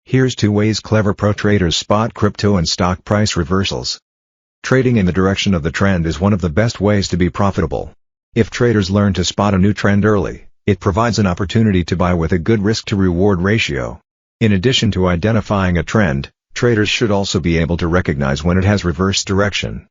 Here's 2 ways clever pro traders spot crypto and stock price reversals. Trading in the direction of the trend is one of the best ways to be profitable. If traders learn to spot a new trend early, it provides an opportunity to buy with a good risk-to-reward ratio. In addition to identifying a trend, traders should also be able to recognize when it has reversed direction.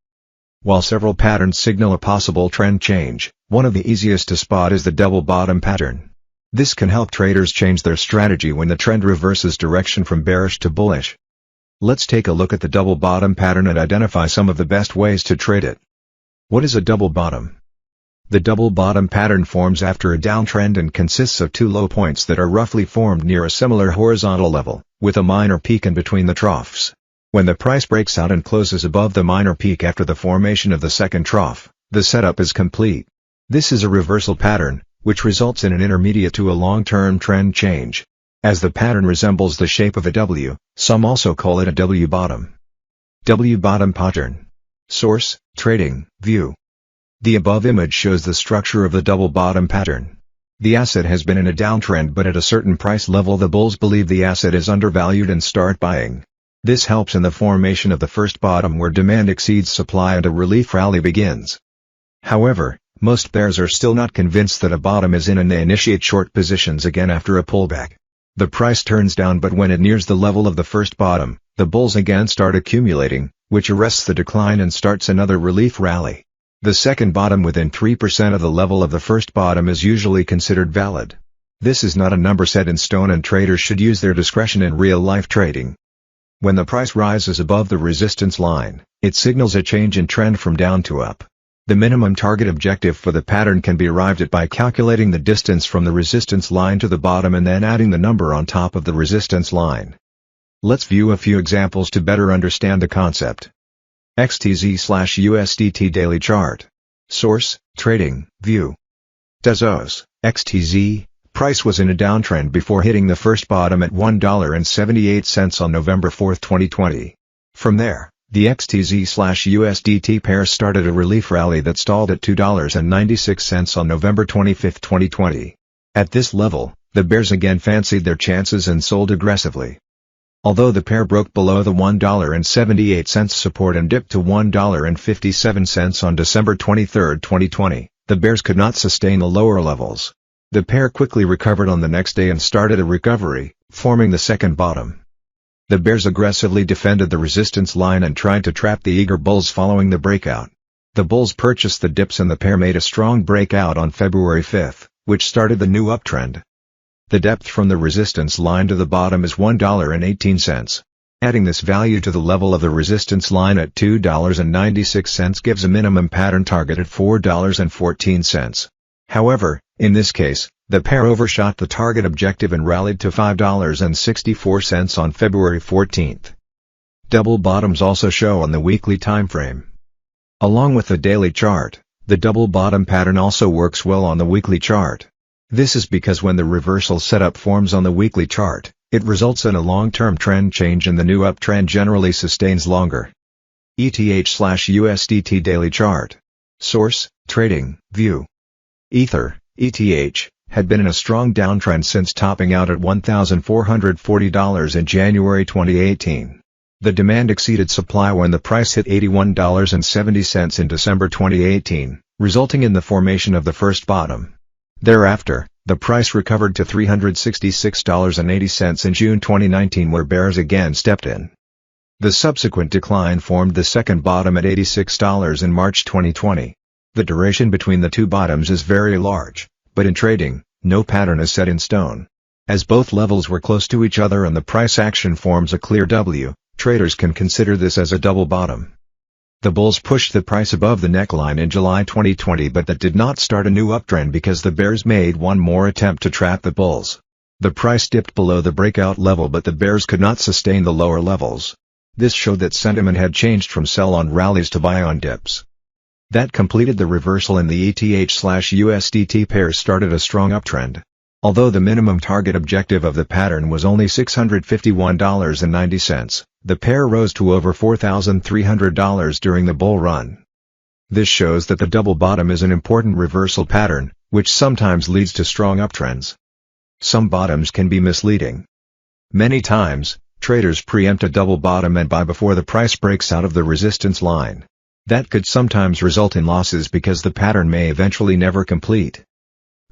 While several patterns signal a possible trend change, one of the easiest to spot is the double bottom pattern. This can help traders change their strategy when the trend reverses direction from bearish to bullish. Let's take a look at the double bottom pattern and identify some of the best ways to trade it. What is a double bottom? The double bottom pattern forms after a downtrend and consists of 2 low points that are roughly formed near a similar horizontal level, with a minor peak in between the troughs. When the price breaks out and closes above the minor peak after the formation of the second trough, the setup is complete. This is a reversal pattern, which results in an intermediate to a long-term trend change. As the pattern resembles the shape of a W, some also call it a W bottom. W bottom pattern. Source: Trading View. The above image shows the structure of the double bottom pattern. The asset has been in a downtrend, but at a certain price level the bulls believe the asset is undervalued and start buying. This helps in the formation of the first bottom where demand exceeds supply and a relief rally begins. However, most bears are still not convinced that a bottom is in and they initiate short positions again after a pullback. The price turns down, but when it nears the level of the first bottom, the bulls again start accumulating, which arrests the decline and starts another relief rally. The second bottom within 3% of the level of the first bottom is usually considered valid. This is not a number set in stone and traders should use their discretion in real-life trading. When the price rises above the resistance line, it signals a change in trend from down to up. The minimum target objective for the pattern can be arrived at by calculating the distance from the resistance line to the bottom and then adding the number on top of the resistance line. Let's view a few examples to better understand the concept. XTZ/USDT Daily Chart. Source: Trading View. DAZOS, XTZ. Price was in a downtrend before hitting the first bottom at $1.78 on November 4, 2020. From there, the XTZ/USDT pair started a relief rally that stalled at $2.96 on November 25, 2020. At this level, the bears again fancied their chances and sold aggressively. Although the pair broke below the $1.78 support and dipped to $1.57 on December 23, 2020, the bears could not sustain the lower levels. The pair quickly recovered on the next day and started a recovery, forming the second bottom. The bears aggressively defended the resistance line and tried to trap the eager bulls following the breakout. The bulls purchased the dips and the pair made a strong breakout on February 5, which started the new uptrend. The depth from the resistance line to the bottom is $1.18. Adding this value to the level of the resistance line at $2.96 gives a minimum pattern target at $4.14. However, in this case, the pair overshot the target objective and rallied to $5.64 on February 14. Double bottoms also show on the weekly time frame. Along with the daily chart, the double bottom pattern also works well on the weekly chart. This is because when the reversal setup forms on the weekly chart, it results in a long-term trend change and the new uptrend generally sustains longer. ETH/USDT Daily Chart. Source: Trading View. Ether, ETH, had been in a strong downtrend since topping out at $1,440 in January 2018. The demand exceeded supply when the price hit $81.70 in December 2018, resulting in the formation of the first bottom. Thereafter, the price recovered to $366.80 in June 2019 where bears again stepped in. The subsequent decline formed the second bottom at $86 in March 2020. The duration between the two bottoms is very large, but in trading, no pattern is set in stone. As both levels were close to each other and the price action forms a clear W, traders can consider this as a double bottom. The bulls pushed the price above the neckline in July 2020, but that did not start a new uptrend because the bears made one more attempt to trap the bulls. The price dipped below the breakout level, but the bears could not sustain the lower levels. This showed that sentiment had changed from sell on rallies to buy on dips. That completed the reversal and the ETH/USDT pair started a strong uptrend. Although the minimum target objective of the pattern was only $651.90, the pair rose to over $4,300 during the bull run. This shows that the double bottom is an important reversal pattern, which sometimes leads to strong uptrends. Some bottoms can be misleading. Many times, Traders preempt a double bottom and buy before the price breaks out of the resistance line. That could sometimes result in losses because the pattern may eventually never complete.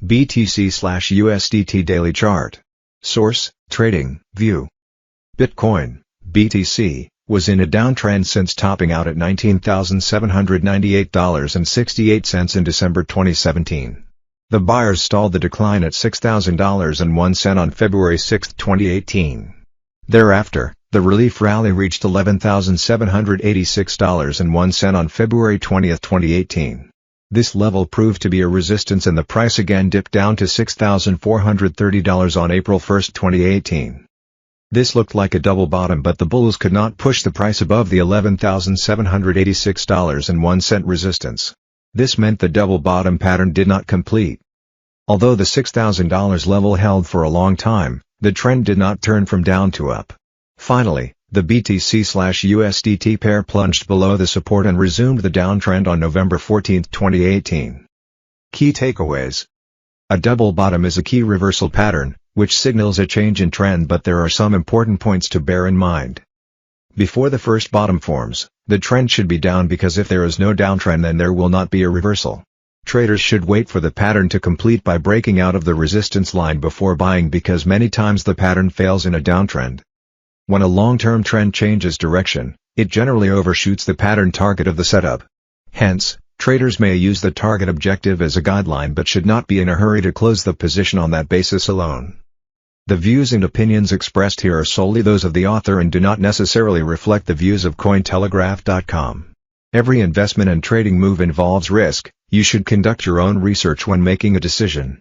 BTC/USDT Daily Chart. Source: Trading View. Bitcoin, BTC, was in a downtrend since topping out at $19,798.68 in December 2017. The buyers stalled the decline at $6,000.01 on February 6, 2018. Thereafter, the relief rally reached $11,786.01 on February 20, 2018. This level proved to be a resistance and the price again dipped down to $6,430 on April 1, 2018. This looked like a double bottom, but the bulls could not push the price above the $11,786.01 resistance. This meant the double bottom pattern did not complete. Although the $6,000 level held for a long time, the trend did not turn from down to up. Finally, the BTC/USDT pair plunged below the support and resumed the downtrend on November 14, 2018. Key takeaways. A double bottom is a key reversal pattern, which signals a change in trend, but there are some important points to bear in mind. Before the first bottom forms, the trend should be down because if there is no downtrend then there will not be a reversal. Traders should wait for the pattern to complete by breaking out of the resistance line before buying because many times the pattern fails in a downtrend. When a long-term trend changes direction, it generally overshoots the pattern target of the setup. Hence, traders may use the target objective as a guideline but should not be in a hurry to close the position on that basis alone. The views and opinions expressed here are solely those of the author and do not necessarily reflect the views of Cointelegraph.com. Every investment and trading move involves risk. You should conduct your own research when making a decision.